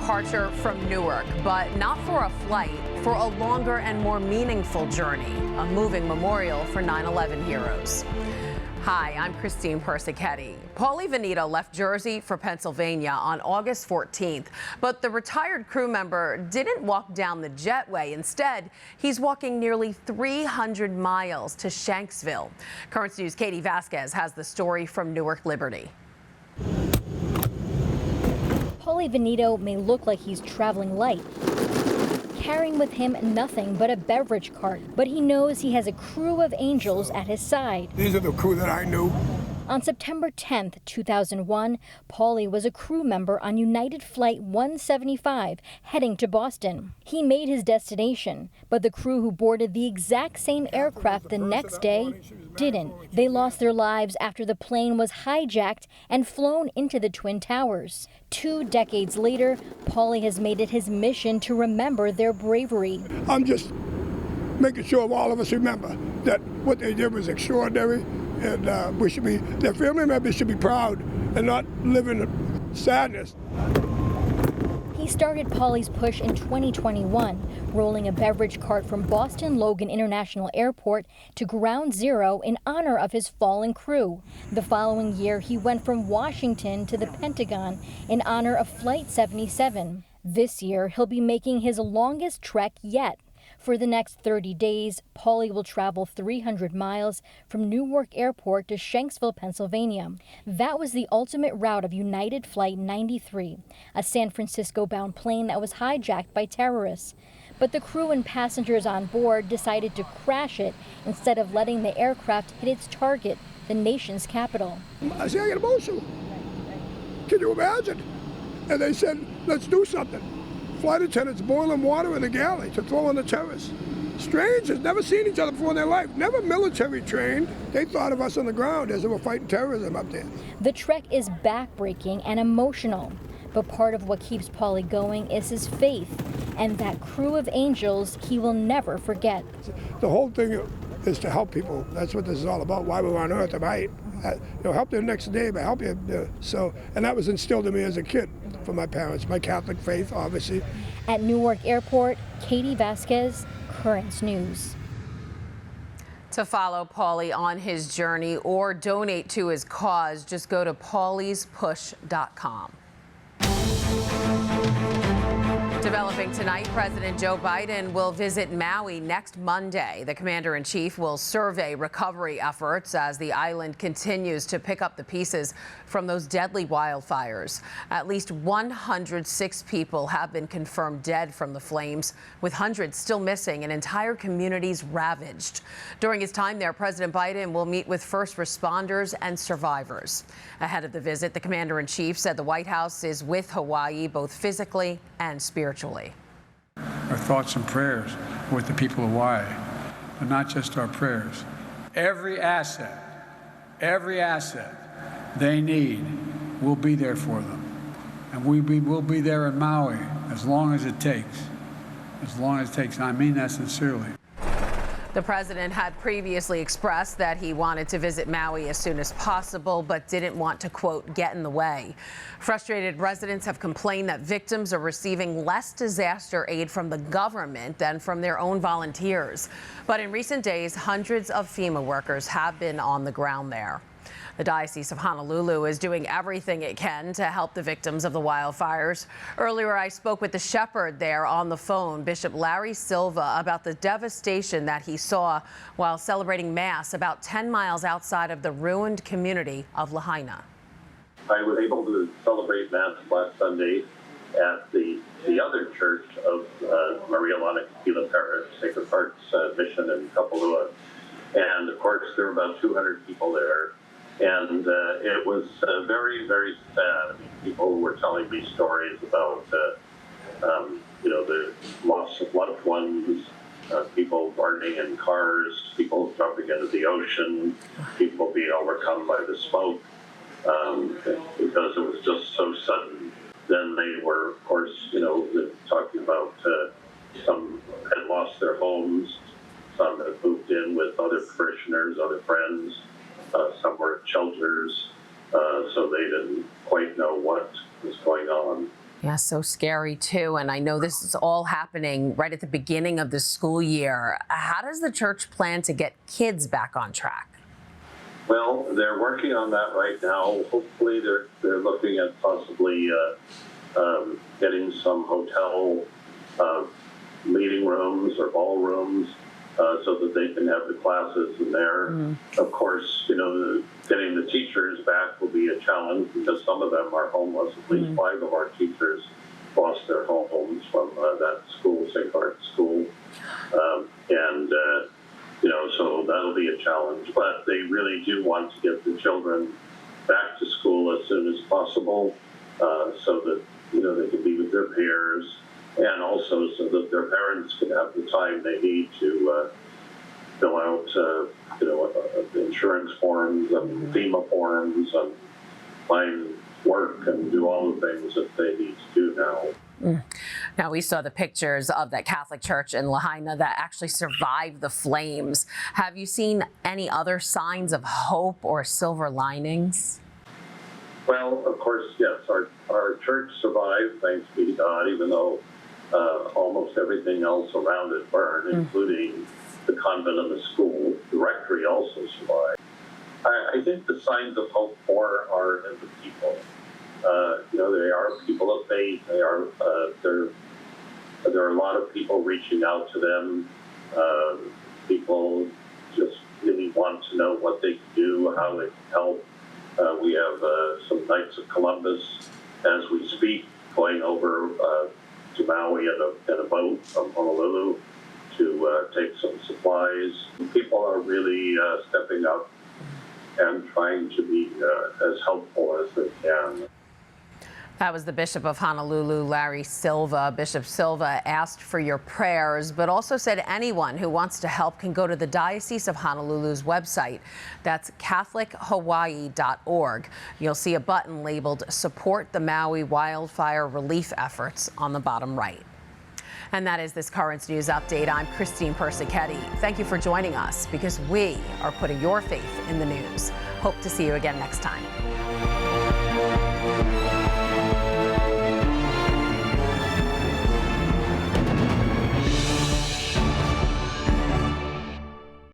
departure from Newark, but not for a flight, for a longer and more meaningful journey, a moving memorial for 9/11 heroes. Hi, I'm Christine Persichetti. Paulie Venito left Jersey for Pennsylvania on August 14th, but the retired crew member didn't walk down the jetway. Instead, he's walking nearly 300 miles to Shanksville. Currents News' Katie Vasquez has the story from Newark Liberty. Paulie Venito may look like he's traveling light, carrying with him nothing but a beverage cart, but he knows he has a crew of angels at his side. These are the crew that I knew. On September 10th, 2001, Paulie was a crew member on United Flight 175 heading to Boston. He made his destination, but the crew who boarded the exact same aircraft the next day didn't. They lost their lives after the plane was hijacked and flown into the Twin Towers. 2 decades later, Paulie has made it his mission to remember their bravery. I'm just making sure all of us remember that what they did was extraordinary, and their family members should be proud and not live in sadness. He started Paulie's push in 2021, rolling a beverage cart from Boston Logan International Airport to Ground Zero in honor of his fallen crew. The following year, he went from Washington to the Pentagon in honor of Flight 77. This year, he'll be making his longest trek yet. For the next 30 days, Paulie will travel 300 miles from Newark Airport to Shanksville, Pennsylvania. That was the ultimate route of United Flight 93, a San Francisco-bound plane that was hijacked by terrorists. But the crew and passengers on board decided to crash it instead of letting the aircraft hit its target, the nation's capital. I said, I get emotional. Can you imagine? And they said, let's do something. Flight attendants boiling water in the galley to throw on the terrorists. Strangers, never seen each other before in their life, never military trained. They thought of us on the ground as they were fighting terrorism up there. The trek is backbreaking and emotional, but part of what keeps Paulie going is his faith and that crew of angels he will never forget. The whole thing is to help people. That's what this is all about, why we're on earth, right? Help the next day, but help you. And that was instilled in me as a kid from my parents, my Catholic faith, obviously. At Newark Airport, Katie Vasquez, Currents News. To follow Paulie on his journey or donate to his cause, just go to pauliespush.com. Developing tonight, President Joe Biden will visit Maui next Monday. The commander-in-chief will survey recovery efforts as the island continues to pick up the pieces from those deadly wildfires. At least 106 people have been confirmed dead from the flames, with hundreds still missing and entire communities ravaged. During his time there, President Biden will meet with first responders and survivors. Ahead of the visit, the commander-in-chief said the White House is with Hawaii both physically and spiritually. Our thoughts and prayers are with the people of Hawaii, but not just our prayers. Every asset they need, we'll be there for them. And we'll be there in Maui as long as it takes. As long as it takes. And I mean that sincerely. The president had previously expressed that he wanted to visit Maui as soon as possible, but didn't want to, quote, get in the way. Frustrated residents have complained that victims are receiving less disaster aid from the government than from their own volunteers. But in recent days, hundreds of FEMA workers have been on the ground there. The Diocese of Honolulu is doing everything it can to help the victims of the wildfires. Earlier, I spoke with the shepherd there on the phone, Bishop Larry Silva, about the devastation that he saw while celebrating Mass about 10 miles outside of the ruined community of Lahaina. I was able to celebrate Mass last Sunday at the other church of Maria Lana Kila Parish, Sacred Heart's mission in Kapalua. And of course, there were about 200 people there. And it was very, very sad. I mean, people were telling me stories about, the loss of loved ones, people burning in cars, people jumping into the ocean, people being overcome by the smoke, because it was just so sudden. Then they were, of course, talking about some had lost their homes, some had moved in with other parishioners, other friends. Some were at shelters, so they didn't quite know what was going on. Yeah, so scary too. And I know this is all happening right at the beginning of the school year. How does the church plan to get kids back on track? Well, they're working on that right now. Hopefully, they're looking at possibly getting some hotel meeting rooms or ballrooms so that they can have the classes in there. Of course, getting the teachers back will be a challenge because some of them are homeless. At least 5 of our teachers lost their homes from that school, St. Bart's School. So that'll be a challenge. But they really do want to get the children back to school as soon as possible so that, they can be with their peers and also so that their parents can have the time they need to fill out, insurance forms and FEMA forms and find work and do all the things that they need to do now. Now, we saw the pictures of that Catholic church in Lahaina that actually survived the flames. Have you seen any other signs of hope or silver linings? Well, of course, yes. Our church survived, thanks be to God, even though almost everything else around it burned, including the convent and the school. The rectory also survived. I think the signs of hope are in the people. They are people of faith. There are a lot of people reaching out to them. People just really want to know what they can do, how they can help. We have some Knights of Columbus as we speak going over to Maui in a boat from Honolulu to take some supplies. People are really stepping up and trying to be as helpful as they can. That was the Bishop of Honolulu, Larry Silva. Bishop Silva asked for your prayers, but also said anyone who wants to help can go to the Diocese of Honolulu's website. That's CatholicHawaii.org. You'll see a button labeled Support the Maui Wildfire Relief Efforts on the bottom right. And that is this Currents News Update. I'm Christine Persichetti. Thank you for joining us because we are putting your faith in the news. Hope to see you again next time.